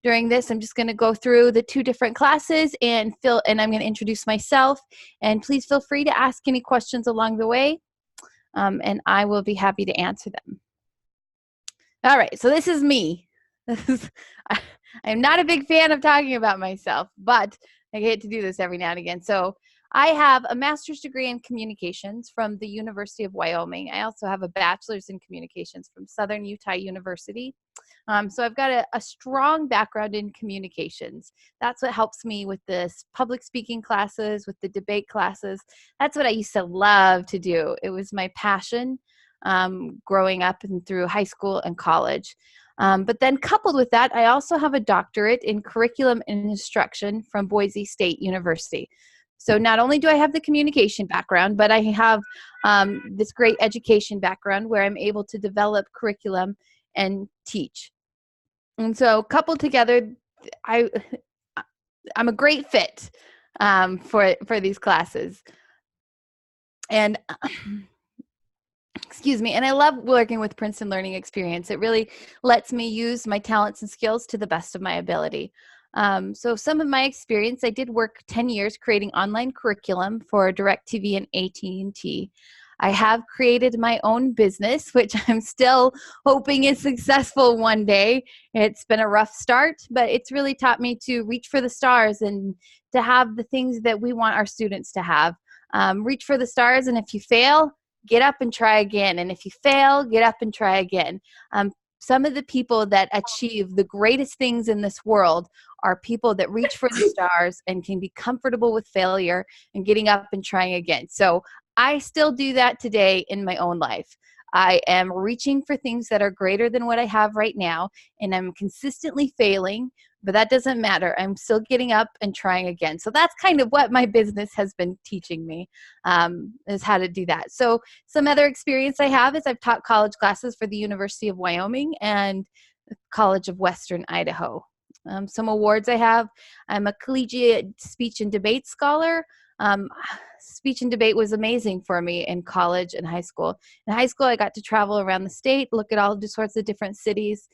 during this, I'm just going to go through the 2 different classes and I'm going to introduce myself. And please feel free to ask any questions along the way, and I will be happy to answer them. All right, so this is me. I'm not a big fan of talking about myself, but I get to do this every now and again. So I have a master's degree in communications from the University of Wyoming. I also have a bachelor's in communications from Southern Utah University. So I've got a strong background in communications. That's what helps me with this public speaking classes, with the debate classes. That's what I used to love to do. It was my passion growing up and through high school and college. But then coupled with that, I also have a doctorate in curriculum and instruction from Boise State University. So not only do I have the communication background, but I have this great education background where I'm able to develop curriculum and teach. And so coupled together, I'm a great fit for these classes. And excuse me, and I love working with Princeton Learning Experience. It really lets me use my talents and skills to the best of my ability. So some of my experience, I did work 10 years creating online curriculum for DirecTV and AT&T. I have created my own business, which I'm still hoping is successful one day. It's been a rough start, but it's really taught me to reach for the stars and to have the things that we want our students to have. Reach for the stars, and if you fail, get up and try again. And if you fail, get up and try again. Some of the people that achieve the greatest things in this world are people that reach for the stars and can be comfortable with failure and getting up and trying again. So I still do that today in my own life. I am reaching for things that are greater than what I have right now, and I'm consistently failing, but that doesn't matter. I'm still getting up and trying again. So that's kind of what my business has been teaching me, is how to do that. So some other experience I have is I've taught college classes for the University of Wyoming and the College of Western Idaho. Some awards I have: I'm a collegiate speech and debate scholar. Speech and debate was amazing for me in college and high school. In high school, I got to travel around the state, look at all sorts of different cities,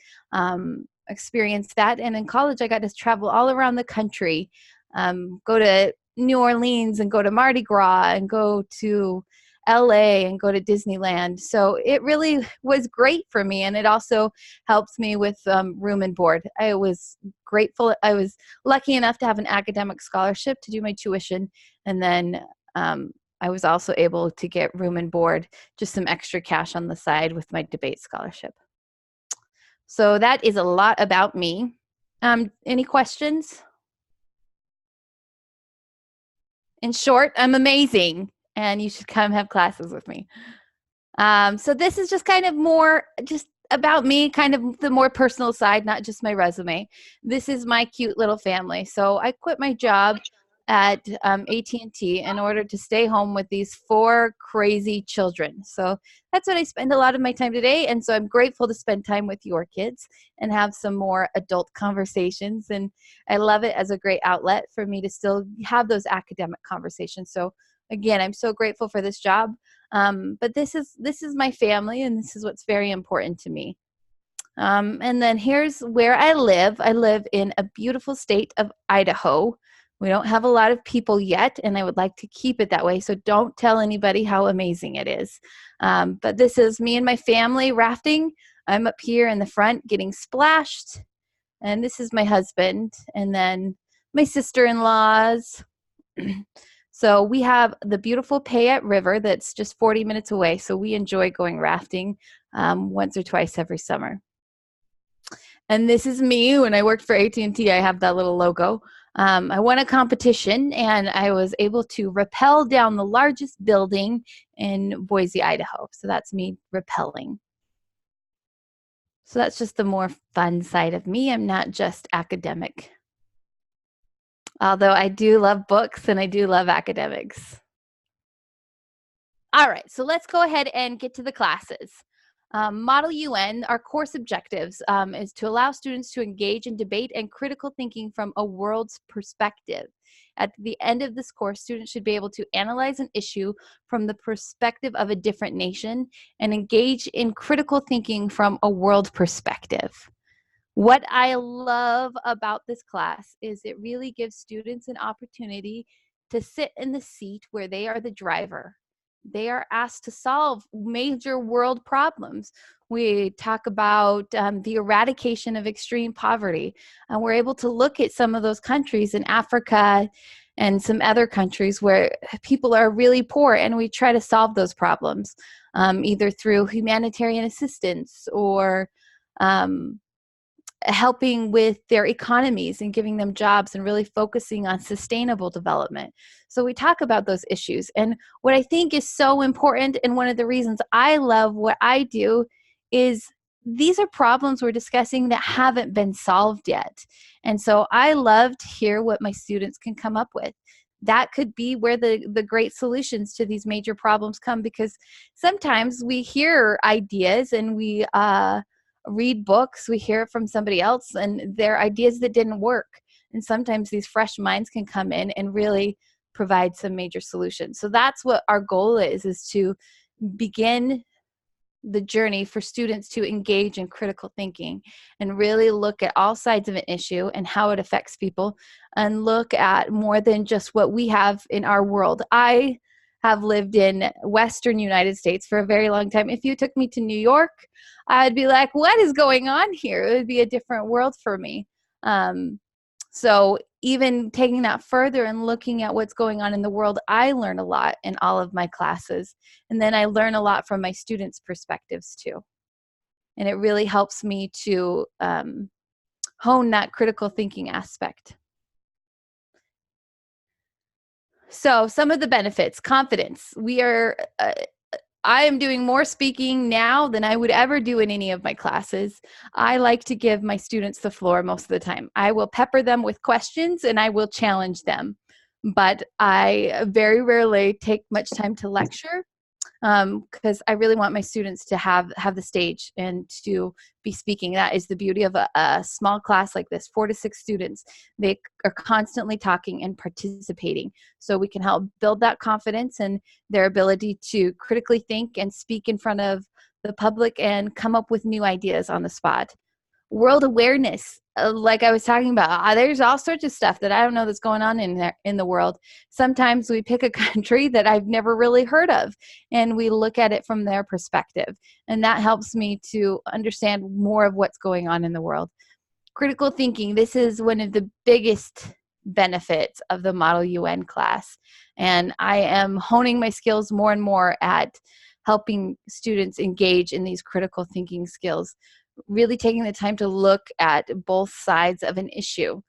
experience that. And in college, I got to travel all around the country, go to New Orleans and go to Mardi Gras and go to LA and go to Disneyland. So it really was great for me. And it also helps me with room and board. I was grateful. I was lucky enough to have an academic scholarship to do my tuition. And then I was also able to get room and board, just some extra cash on the side with my debate scholarship. So that is a lot about me. Any questions? In short, I'm amazing, and you should come have classes with me. So this is just kind of more just about me, kind of the more personal side, not just my resume. This is my cute little family. So I quit my job at AT&T in order to stay home with these 4 crazy children. So that's what I spend a lot of my time today. And so I'm grateful to spend time with your kids and have some more adult conversations. And I love it as a great outlet for me to still have those academic conversations. So again, I'm so grateful for this job. But this is my family, and this is what's very important to me. And then here's where I live. I live in a beautiful state of Idaho. We don't have a lot of people yet, and I would like to keep it that way, so don't tell anybody how amazing it is. But this is me and my family rafting. I'm up here in the front getting splashed, and this is my husband, and then my sister-in-laws. So we have the beautiful Payette River that's just 40 minutes away, so we enjoy going rafting once or twice every summer. And this is me when I worked for AT&T. I have that little logo. I won a competition, and I was able to rappel down the largest building in Boise, Idaho. So that's me rappelling. So that's just the more fun side of me. I'm not just academic. Although I do love books and I do love academics. All right, so let's go ahead and get to the classes. Model UN, our course objectives is to allow students to engage in debate and critical thinking from a world's perspective. At the end of this course, students should be able to analyze an issue from the perspective of a different nation and engage in critical thinking from a world perspective. What I love about this class is it really gives students an opportunity to sit in the seat where they are the driver. They are asked to solve major world problems. We talk about the eradication of extreme poverty, and we're able to look at some of those countries in Africa and some other countries where people are really poor, and we try to solve those problems either through humanitarian assistance or um, helping with their economies and giving them jobs and really focusing on sustainable development. So we talk about those issues. And what I think is so important, and one of the reasons I love what I do, is these are problems we're discussing that haven't been solved yet. And so I love to hear what my students can come up with. That could be where the great solutions to these major problems come, because sometimes we hear ideas and we read books, we hear it from somebody else, and they're ideas that didn't work. And sometimes these fresh minds can come in and really provide some major solutions. So that's what our goal is to begin the journey for students to engage in critical thinking and really look at all sides of an issue and how it affects people, and look at more than just what we have in our world. I have lived in Western United States for a very long time. If you took me to New York, I'd be like, what is going on here? It would be a different world for me. So even taking that further and looking at what's going on in the world, I learn a lot in all of my classes. And then I learn a lot from my students' perspectives too. And it really helps me to hone that critical thinking aspect. So some of the benefits: confidence. I am doing more speaking now than I would ever do in any of my classes. I like to give my students the floor most of the time. I will pepper them with questions and I will challenge them, but I very rarely take much time to lecture, because I really want my students to have the stage and to be speaking. That is the beauty of a small class like this, 4 to 6 students. They are constantly talking and participating, so we can help build that confidence and their ability to critically think and speak in front of the public and come up with new ideas on the spot. World awareness, like I was talking about, there's all sorts of stuff that I don't know that's going on in the world. Sometimes we pick a country that I've never really heard of and we look at it from their perspective, and that helps me to understand more of what's going on in the world. Critical thinking, this is one of the biggest benefits of the Model UN class, and I am honing my skills more and more at helping students engage in these critical thinking skills, really taking the time to look at both sides of an issue.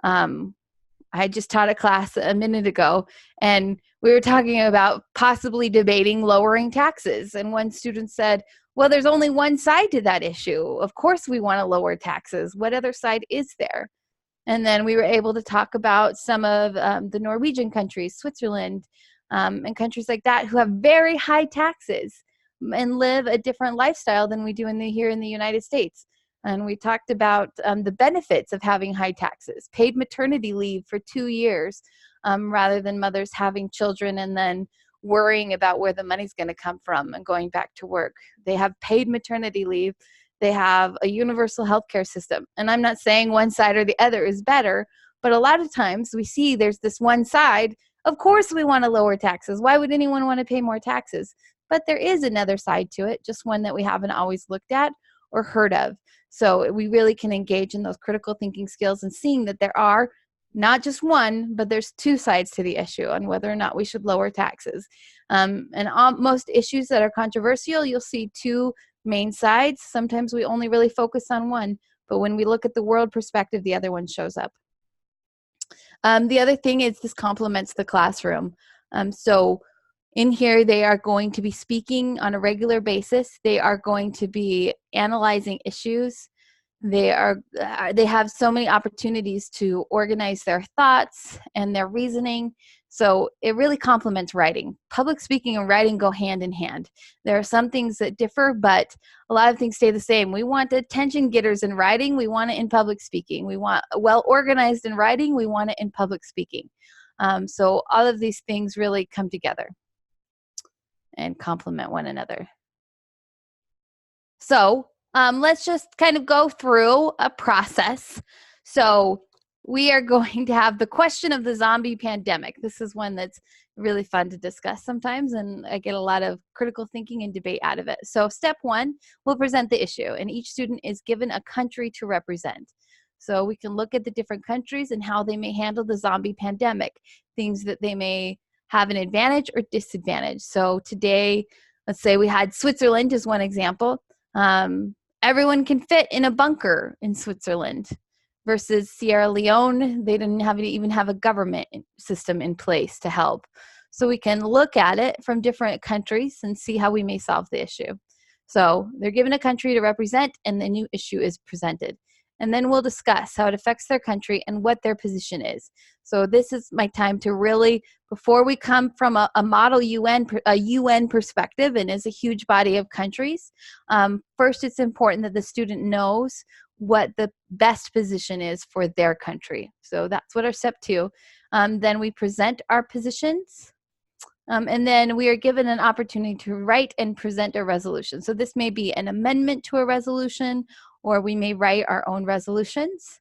I just taught a class a minute ago, and we were talking about possibly debating lowering taxes. And one student said, well, there's only one side to that issue. Of course we want to lower taxes. What other side is there? And then we were able to talk about some of the Norwegian countries, Switzerland, and countries like that who have very high taxes and live a different lifestyle than we do here in the United States. And we talked about the benefits of having high taxes, paid maternity leave for 2 years, rather than mothers having children and then worrying about where the money's going to come from and going back to work. They have paid maternity leave. They have a universal healthcare system. And I'm not saying one side or the other is better, but a lot of times we see there's this one side. Of course we want to lower taxes. Why would anyone want to pay more taxes? But there is another side to it, just one that we haven't always looked at or heard of. So we really can engage in those critical thinking skills and seeing that there are not just one, but there's 2 sides to the issue on whether or not we should lower taxes. And on most issues that are controversial, you'll see 2 main sides. Sometimes we only really focus on one, but when we look at the world perspective, the other one shows up. The other thing is this complements the classroom. So in here, they are going to be speaking on a regular basis. They are going to be analyzing issues. They have so many opportunities to organize their thoughts and their reasoning. So it really complements writing. Public speaking and writing go hand in hand. There are some things that differ, but a lot of things stay the same. We want attention getters in writing. We want it in public speaking. We want well organized in writing. We want it in public speaking. So all of these things really come together and complement one another. So let's just kind of go through a process. So we are going to have the question of the zombie pandemic. This is one that's really fun to discuss sometimes, and I get a lot of critical thinking and debate out of it. So step one, we'll present the issue, and each student is given a country to represent. So we can look at the different countries and how they may handle the zombie pandemic, things that they may have an advantage or disadvantage. So today, let's say we had Switzerland as one example. Everyone can fit in a bunker in Switzerland versus Sierra Leone. They didn't even have a government system in place to help. So we can look at it from different countries and see how we may solve the issue. So they're given a country to represent, and the new issue is presented. And then we'll discuss how it affects their country and what their position is. So this is my time to really, before we come from a model UN perspective, and is a huge body of countries, first it's important that the student knows what the best position is for their country. So that's what our step two. Then we present our positions. And then we are given an opportunity to write and present a resolution. So this may be an amendment to a resolution, or we may write our own resolutions.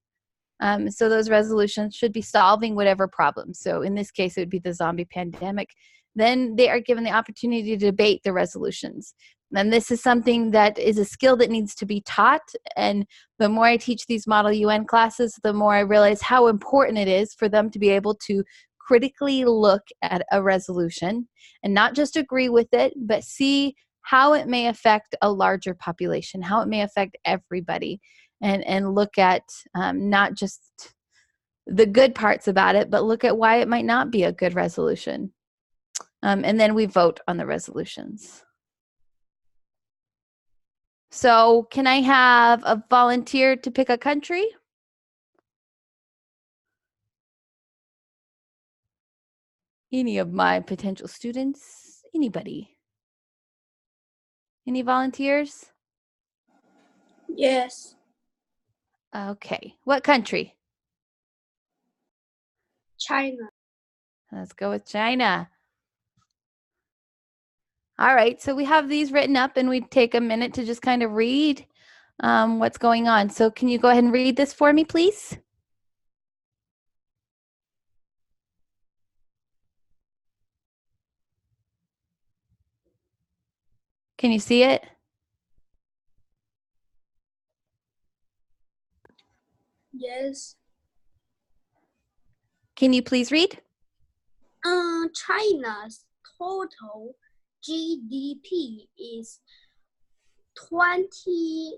So those resolutions should be solving whatever problem. So in this case, it would be the zombie pandemic. Then they are given the opportunity to debate the resolutions. And this is something that is a skill that needs to be taught. And the more I teach these Model UN classes, the more I realize how important it is for them to be able to critically look at a resolution and not just agree with it, but see how it may affect a larger population, how it may affect everybody, and look at not just the good parts about it, but look at why it might not be a good resolution. And then we vote on the resolutions. So can I have a volunteer to pick a country? Any of my potential students? Anybody? Any volunteers? Yes. Okay. What country? China. Let's go with China. All right, so we have these written up, and we take a minute to just kind of read what's going on. So can you go ahead and read this for me, please? Can you see it? Yes. Can you please read? China's total GDP is 12.24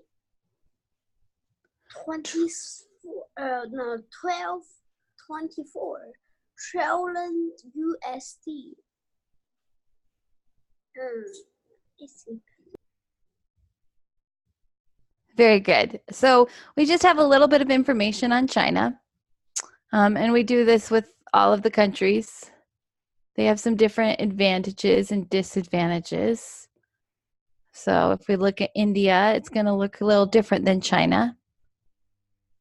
trillion USD. Very good. So we just have a little bit of information on China, and we do this with all of the countries. They have some different advantages and disadvantages. So if we look at India, it's going to look a little different than China.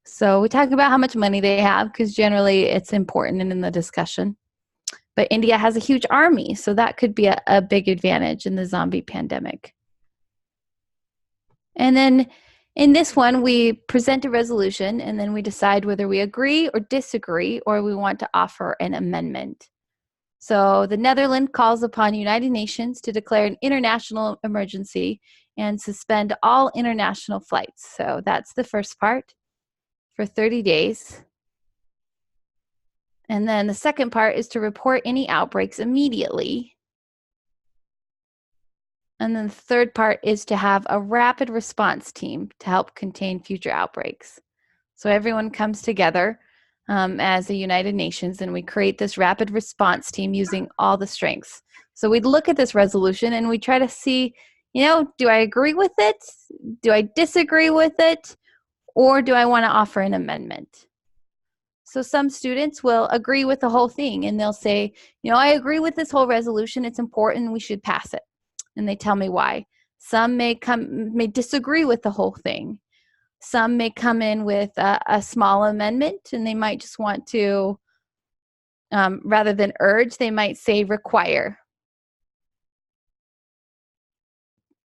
So we talk about how much money they have, because generally it's important in the discussion. But India has a huge army, so that could be a big advantage in the zombie pandemic. And then in this one, we present a resolution, and then we decide whether we agree or disagree, or we want to offer an amendment. So the Netherlands calls upon United Nations to declare an international emergency and suspend all international flights. So that's the first part, for 30 days. And then the second part is to report any outbreaks immediately. And then the third part is to have a rapid response team to help contain future outbreaks. So everyone comes together as a United Nations, and we create this rapid response team using all the strengths. So we'd look at this resolution and we try to see, do I agree with it? Do I disagree with it? Or do I want to offer an amendment? So some students will agree with the whole thing, and they'll say, I agree with this whole resolution. It's important. We should pass it. And they tell me why. Some may disagree with the whole thing. Some may come in with a small amendment, and they might just want to, rather than urge, they might say require.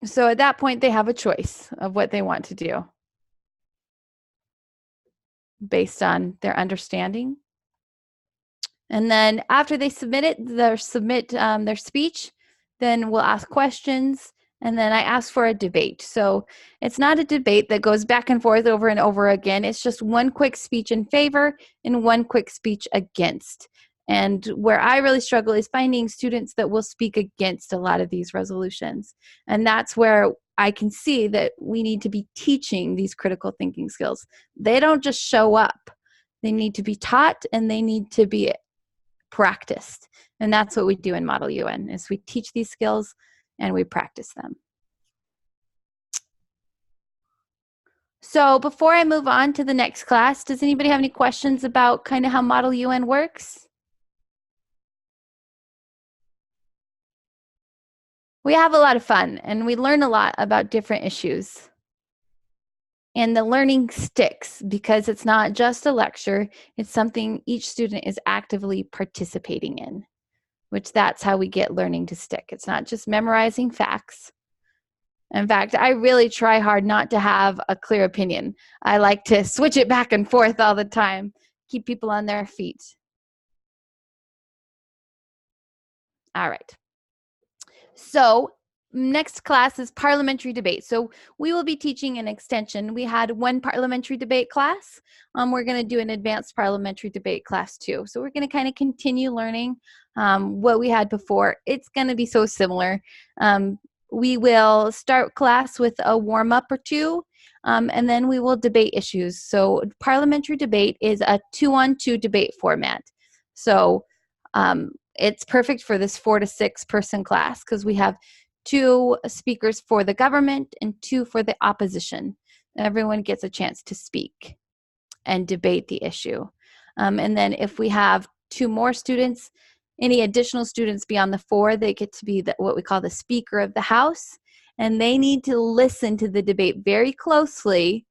So at that point, they have a choice of what they want to do based on their understanding. And then after they submit their speech, then we'll ask questions, and then I ask for a debate. So it's not a debate that goes back and forth over and over again. It's just one quick speech in favor and one quick speech against. And where I really struggle is finding students that will speak against a lot of these resolutions. And that's where I can see that we need to be teaching these critical thinking skills. They don't just show up. They need to be taught, and they need to be practiced. And that's what we do in Model UN, is we teach these skills and we practice them. So before I move on to the next class, does anybody have any questions about kind of how Model UN works? We have a lot of fun, and we learn a lot about different issues. And the learning sticks because it's not just a lecture, it's something each student is actively participating in, which that's how we get learning to stick. It's not just memorizing facts. In fact, I really try hard not to have a clear opinion. I like to switch it back and forth all the time, keep people on their feet. All right. So next class is parliamentary debate. So we will be teaching an extension. We had one parliamentary debate class. We're going to do an advanced parliamentary debate class too. So we're going to kind of continue learning what we had before. It's going to be so similar. We will start class with a warm-up or two, and then we will debate issues. So parliamentary debate is a 2-on-2 debate format. So it's perfect for this 4 to 6 person class because we have 2 speakers for the government and 2 for the opposition. Everyone gets a chance to speak and debate the issue. And then if we have 2 more students, any additional students beyond the 4, they get to be what we call the Speaker of the House, and they need to listen to the debate very closely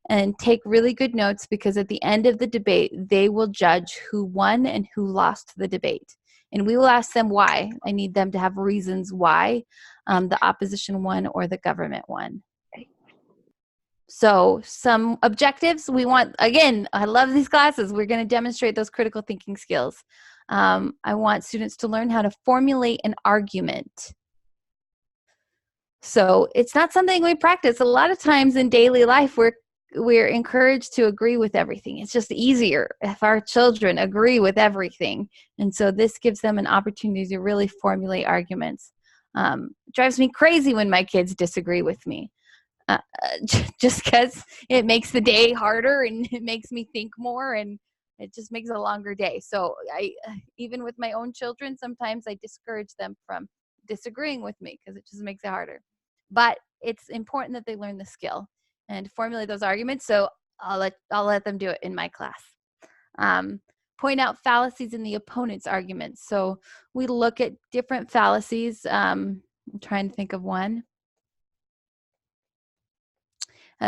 and take really good notes because at the end of the debate, they will judge who won and who lost the debate. And we will ask them why. I need them to have reasons why the opposition won or the government won. So some objectives we want, again, I love these classes. We're going to demonstrate those critical thinking skills. I want students to learn how to formulate an argument. So it's not something we practice. A lot of times in daily life, we're encouraged to agree with everything. It's just easier if our children agree with everything. And so this gives them an opportunity to really formulate arguments. It drives me crazy when my kids disagree with me. Just because it makes the day harder and it makes me think more and it just makes a longer day. So even with my own children, sometimes I discourage them from disagreeing with me because it just makes it harder. But it's important that they learn the skill and formulate those arguments. So I'll let them do it in my class. Point out fallacies in the opponent's arguments. So we look at different fallacies. I'm trying to think of one.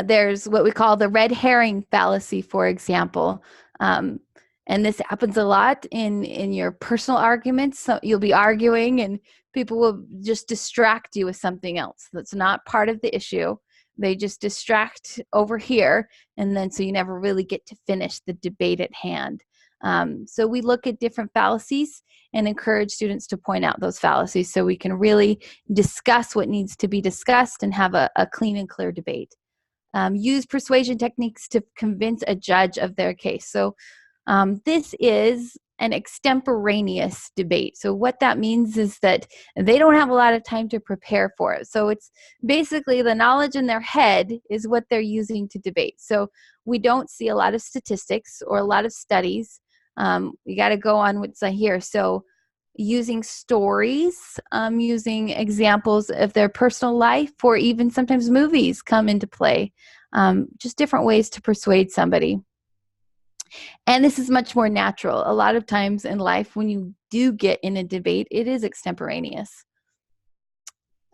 There's what we call the red herring fallacy, for example. And this happens a lot in your personal arguments. So you'll be arguing and people will just distract you with something else that's not part of the issue. They just distract over here, and then so you never really get to finish the debate at hand. So we look at different fallacies and encourage students to point out those fallacies so we can really discuss what needs to be discussed and have a clean and clear debate. Use persuasion techniques to convince a judge of their case. So this is an extemporaneous debate. So what that means is that they don't have a lot of time to prepare for it. So it's basically the knowledge in their head is what they're using to debate. So we don't see a lot of statistics or a lot of studies. You got to go on what's here. So using stories, using examples of their personal life, or even sometimes movies come into play. Just different ways to persuade somebody. And this is much more natural. A lot of times in life, when you do get in a debate, it is extemporaneous.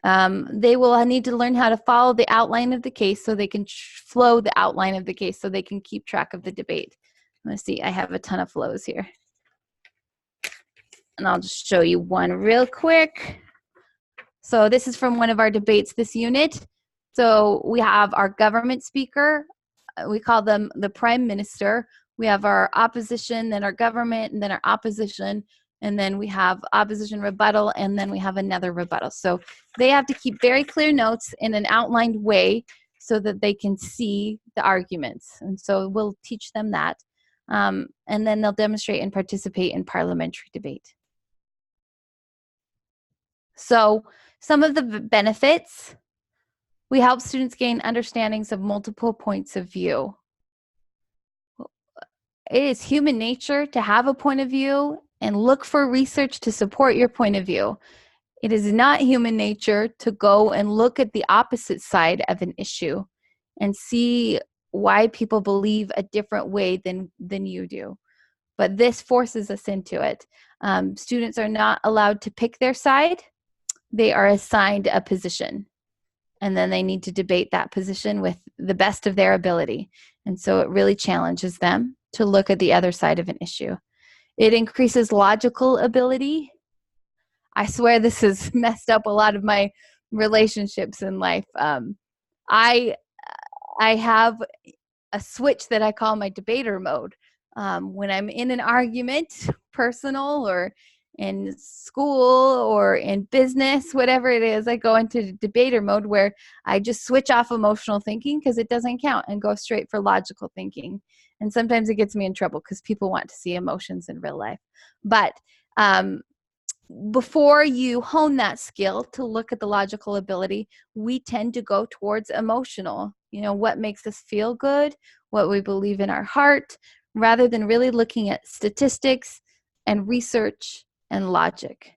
They will need to learn how to follow the outline of the case so they can flow the outline of the case so they can keep track of the debate. Let's see, I have a ton of flows here. And I'll just show you one real quick. So this is from one of our debates this unit. So we have our government speaker. We call them the prime minister. We have our opposition, then our government, and then our opposition. And then we have opposition rebuttal, and then we have another rebuttal. So they have to keep very clear notes in an outlined way so that they can see the arguments. And so we'll teach them that. And then they'll demonstrate and participate in parliamentary debate. So some of the benefits: we help students gain understandings of multiple points of view. It is human nature to have a point of view and look for research to support your point of view. It is not human nature to go and look at the opposite side of an issue and see why people believe a different way than you do. But this forces us into it. Students are not allowed to pick their side. They are assigned a position, and then they need to debate that position with the best of their ability. And so it really challenges them to look at the other side of an issue. It increases logical ability. I swear this has messed up a lot of my relationships in life. I have a switch that I call my debater mode. When I'm in an argument, personal or in school or in business, whatever it is, I go into debater mode where I just switch off emotional thinking because it doesn't count and go straight for logical thinking. And sometimes it gets me in trouble because people want to see emotions in real life. But before you hone that skill to look at the logical ability, we tend to go towards emotional, what makes us feel good, what we believe in our heart, rather than really looking at statistics and research and logic.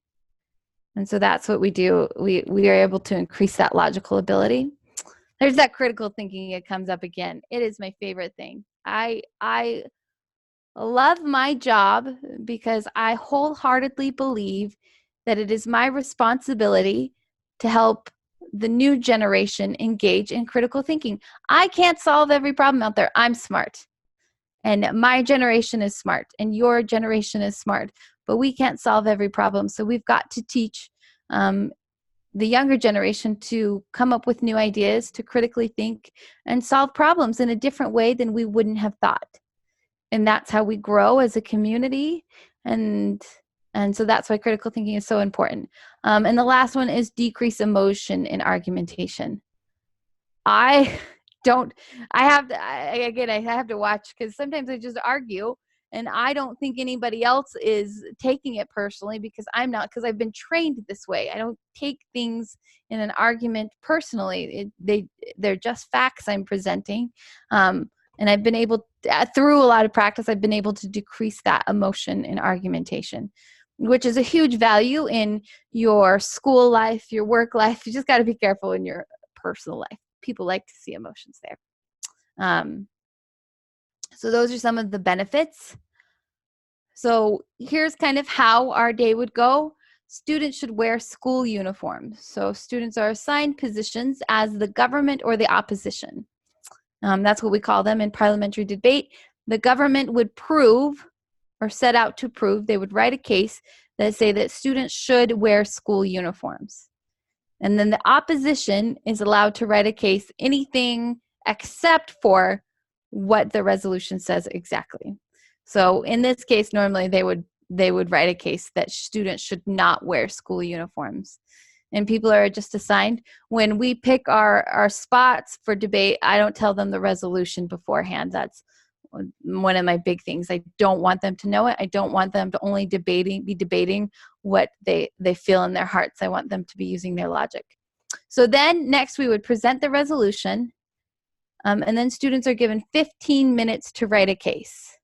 And so that's what we do. We are able to increase that logical ability. There's that critical thinking. It comes up again. It is my favorite thing. I love my job because I wholeheartedly believe that it is my responsibility to help the new generation engage in critical thinking. I can't solve every problem out there. I'm smart. And my generation is smart. And your generation is smart. But we can't solve every problem. So we've got to teach the younger generation to come up with new ideas, to critically think, and solve problems in a different way than we wouldn't have thought. And that's how we grow as a community. And so that's why critical thinking is so important. And the last one is decrease emotion in argumentation. I have to watch, because sometimes I just argue and I don't think anybody else is taking it personally, because I'm not, because I've been trained this way. I don't take things in an argument personally. They're just facts I'm presenting. And I've been able, through a lot of practice, I've been able to decrease that emotion in argumentation, which is a huge value in your school life, your work life. You just got to be careful in your personal life. People like to see emotions there. So those are some of the benefits. So here's kind of how our day would go. Students should wear school uniforms. So students are assigned positions as the government or the opposition. That's what we call them in parliamentary debate. The government would prove, or set out to prove, they would write a case that say that students should wear school uniforms. And then the opposition is allowed to write a case, anything except for what the resolution says exactly. So in this case, normally they would write a case that students should not wear school uniforms. And people are just assigned. When we pick our spots for debate, I don't tell them the resolution beforehand. That's one of my big things. I don't want them to know it. I don't want them to only be debating what they feel in their hearts. I want them to be using their logic. So then next we would present the resolution, and then students are given 15 minutes to write a case.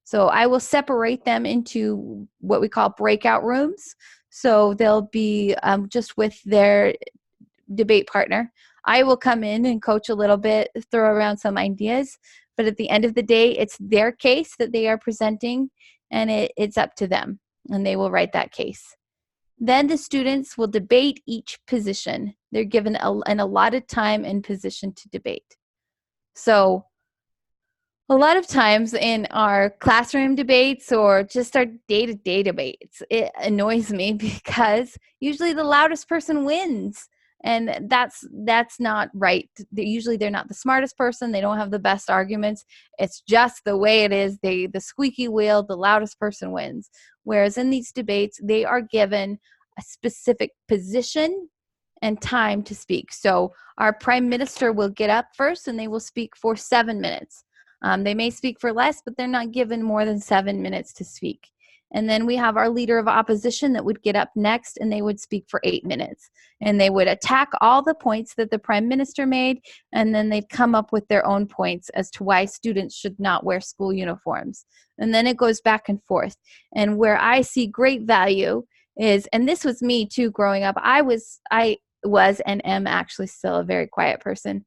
So I will separate them into what we call breakout rooms. So they'll be just with their debate partner. I will come in and coach a little bit, throw around some ideas, but at the end of the day, it's their case that they are presenting, and it's up to them, and they will write that case. Then the students will debate each position. They're given an allotted time and position to debate. So A lot of times in our classroom debates or just our day-to-day debates, it annoys me because usually the loudest person wins. And that's not right. Usually they're not the smartest person. They don't have the best arguments. It's just the way it is. The squeaky wheel, the loudest person wins. Whereas in these debates, they are given a specific position and time to speak. So our prime minister will get up first and they will speak for 7 minutes. They may speak for less, but they're not given more than 7 minutes to speak. And then we have our leader of opposition that would get up next and they would speak for 8 minutes. And they would attack all the points that the prime minister made, and then they'd come up with their own points as to why students should not wear school uniforms. And then it goes back and forth. And where I see great value is, and this was me too growing up, I was and am actually still a very quiet person.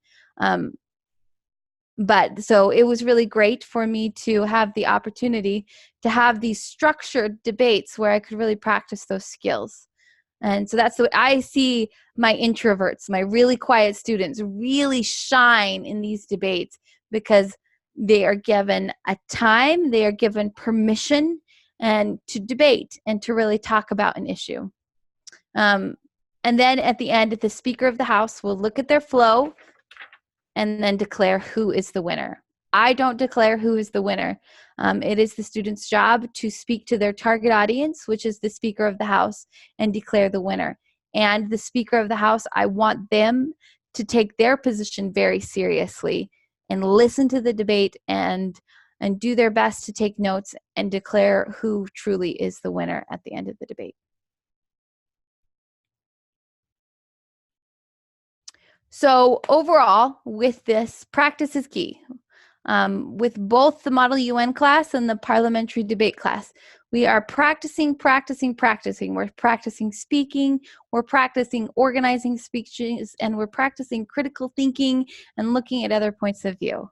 But so it was really great for me to have the opportunity to have these structured debates where I could really practice those skills. And so that's what I see. My introverts, my really quiet students really shine in these debates because they are given a time, they are given permission and to debate and to really talk about an issue. And then at the end, the Speaker of the House will look at their flow and then declare who is the winner. I don't declare who is the winner. It is the student's job to speak to their target audience, which is the Speaker of the House, and declare the winner. And the Speaker of the House, I want them to take their position very seriously and listen to the debate and do their best to take notes and declare who truly is the winner at the end of the debate. So overall, with this, practice is key. With both the Model UN class and the Parliamentary debate class, we are practicing. We're practicing speaking, we're practicing organizing speeches, and we're practicing critical thinking and looking at other points of view.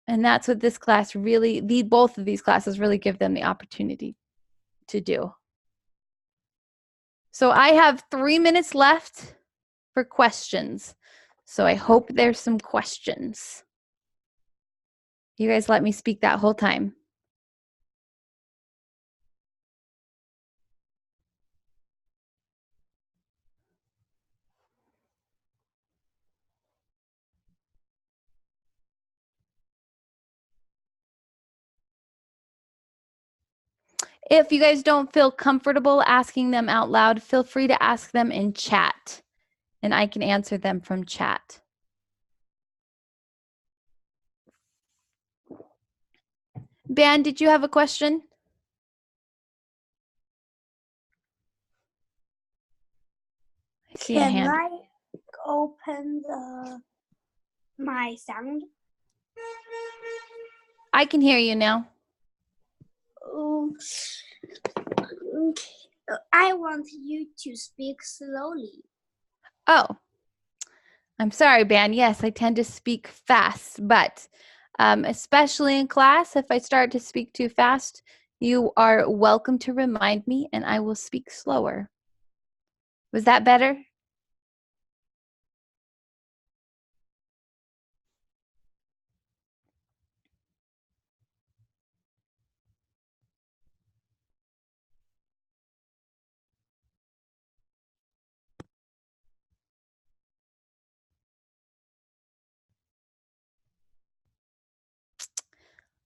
And that's what this class really, both of these classes really give them the opportunity to do. So I have 3 minutes left for questions. So I hope there's some questions. You guys let me speak that whole time. If you guys don't feel comfortable asking them out loud, feel free to ask them in chat, and I can answer them from chat. Ben, did you have a question? I see a hand. Can I open my sound? I can hear you now. I want you to speak slowly. Oh, I'm sorry, Ben. Yes, I tend to speak fast, but especially in class, if I start to speak too fast, you are welcome to remind me and I will speak slower. Was that better?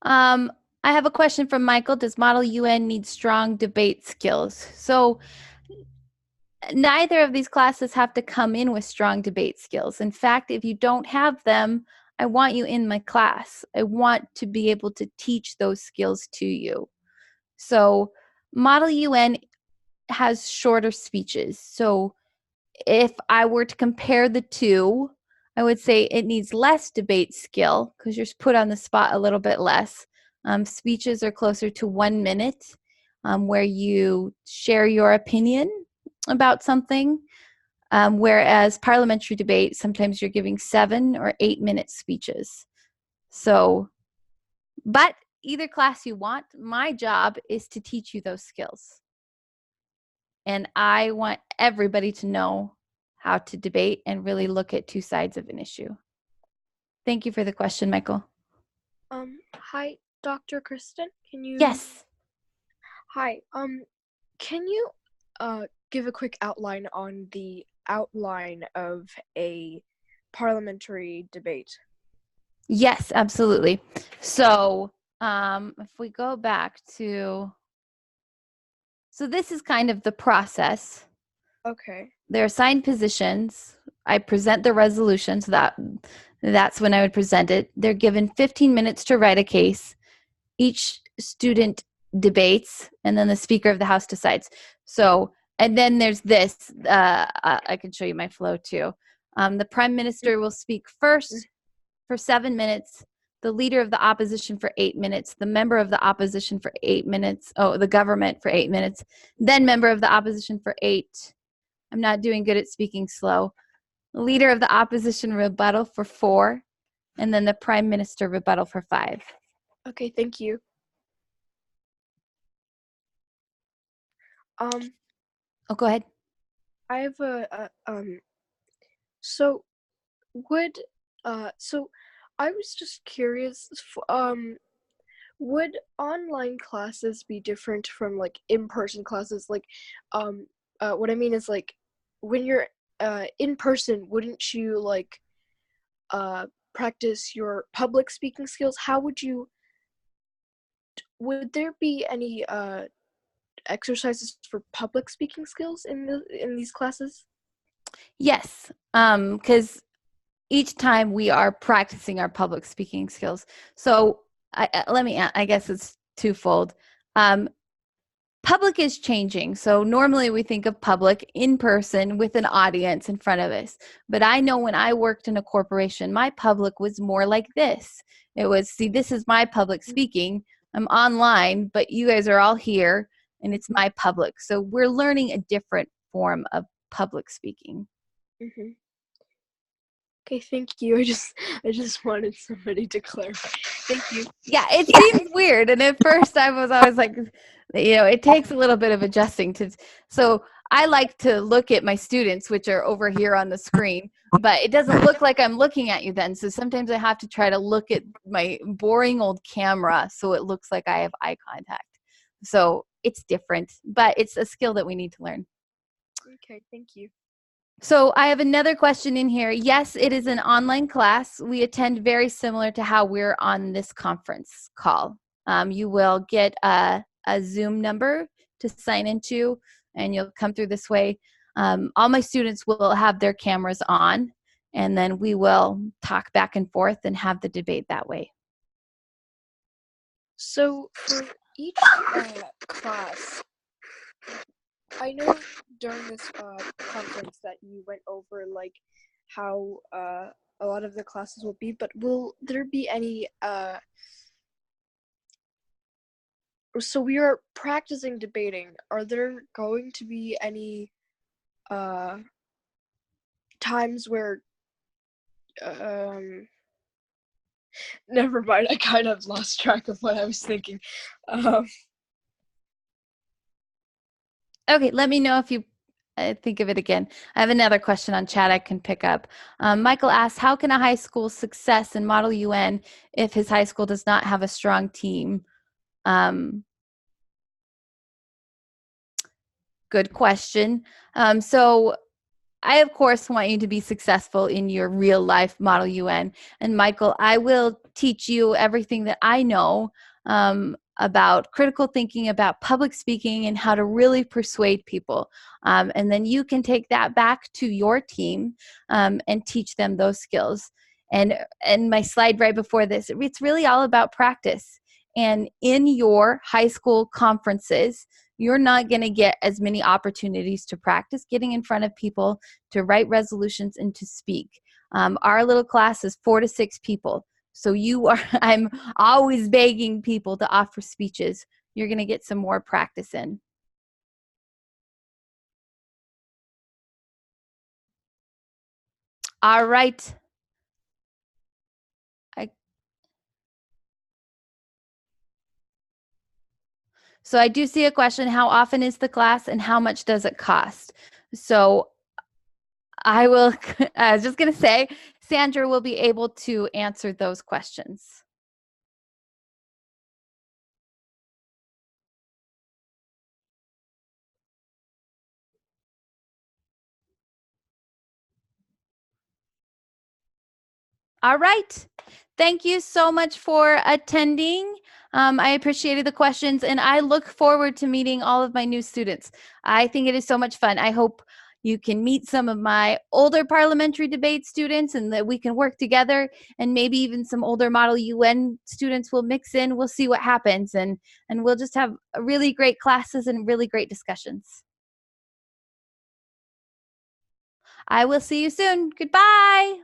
I have a question from Michael. Does Model UN need strong debate skills? So neither of these classes have to come in with strong debate skills. In fact, if you don't have them, I want you in my class. I want to be able to teach those skills to you. So Model UN has shorter speeches. So if I were to compare the two, I would say it needs less debate skill because you're put on the spot a little bit less. Speeches are closer to 1 minute where you share your opinion about something, whereas parliamentary debate, sometimes you're giving 7 or 8 minute speeches. So, but either class you want, my job is to teach you those skills. And I want everybody to know how to debate and really look at two sides of an issue. Thank you for the question, Michael. Hi, Dr. Kristin. Can you? Yes. Hi. Can you give a quick outline on the outline of a parliamentary debate? Yes, absolutely. So, if we go back to, so this is kind of the process. Okay. They're assigned positions. I present the resolution, so that's when I would present it. They're given 15 minutes to write a case. Each student debates, and then the Speaker of the House decides. So, and then there's this. I can show you my flow too. The Prime Minister will speak first for 7 minutes. The Leader of the Opposition for 8 minutes. The Member of the Opposition for 8 minutes. Oh, the government for 8 minutes. Then Member of the Opposition for 8. I'm not doing good at speaking slow. Leader of the Opposition rebuttal for 4. And then the Prime Minister rebuttal for 5. Okay, thank you. Oh, go ahead. I have so would so I was just curious, would online classes be different from like in-person classes? Like, what I mean is like when you're in person, wouldn't you like practice your public speaking skills? Would there be any exercises for public speaking skills in these classes? Yes, because each time we are practicing our public speaking skills. So I guess it's twofold. Public is changing. So normally we think of public in person with an audience in front of us. But I know when I worked in a corporation, my public was more like this. It was, see, this is my public speaking. I'm online, but you guys are all here and it's my public. So we're learning a different form of public speaking. Mm-hmm. Okay, thank you. I just wanted somebody to clarify. Thank you. Yeah, it seems weird. And at first I was always like, it takes a little bit of adjusting to. So I like to look at my students, which are over here on the screen, but it doesn't look like I'm looking at you then. So sometimes I have to try to look at my boring old camera so it looks like I have eye contact. So it's different, but it's a skill that we need to learn. Okay, thank you. So I have another question in here. Yes, it is an online class. We attend very similar to how we're on this conference call. You will get a Zoom number to sign into, and you'll come through this way. All my students will have their cameras on, and then we will talk back and forth and have the debate that way. So for each class, I know during this conference that you went over like how a lot of the classes will be, but will there be any so we are practicing debating. Are there going to be any times where never mind, I kind of lost track of what I was thinking. Okay, let me know if you think of it again. I have another question on chat I can pick up. Michael asks, how can a high school success in Model UN if his high school does not have a strong team? Good question. So I, of course, want you to be successful in your real life Model UN. And Michael, I will teach you everything that I know about critical thinking, about public speaking, and how to really persuade people. And then you can take that back to your team and teach them those skills. And my slide right before this, it's really all about practice. And in your high school conferences, you're not going to get as many opportunities to practice getting in front of people, to write resolutions, and to speak. Our little class is 4 to 6 people. So I'm always begging people to offer speeches. You're going to get some more practice in. All right. So I do see a question, how often is the class and how much does it cost? So I was just going to say, Sandra will be able to answer those questions. All right. Thank you so much for attending. I appreciated the questions, and I look forward to meeting all of my new students. I think it is so much fun. I hope you can meet some of my older parliamentary debate students and that we can work together, and maybe even some older Model UN students will mix in. We'll see what happens, and we'll just have really great classes and really great discussions. I will see you soon. Goodbye.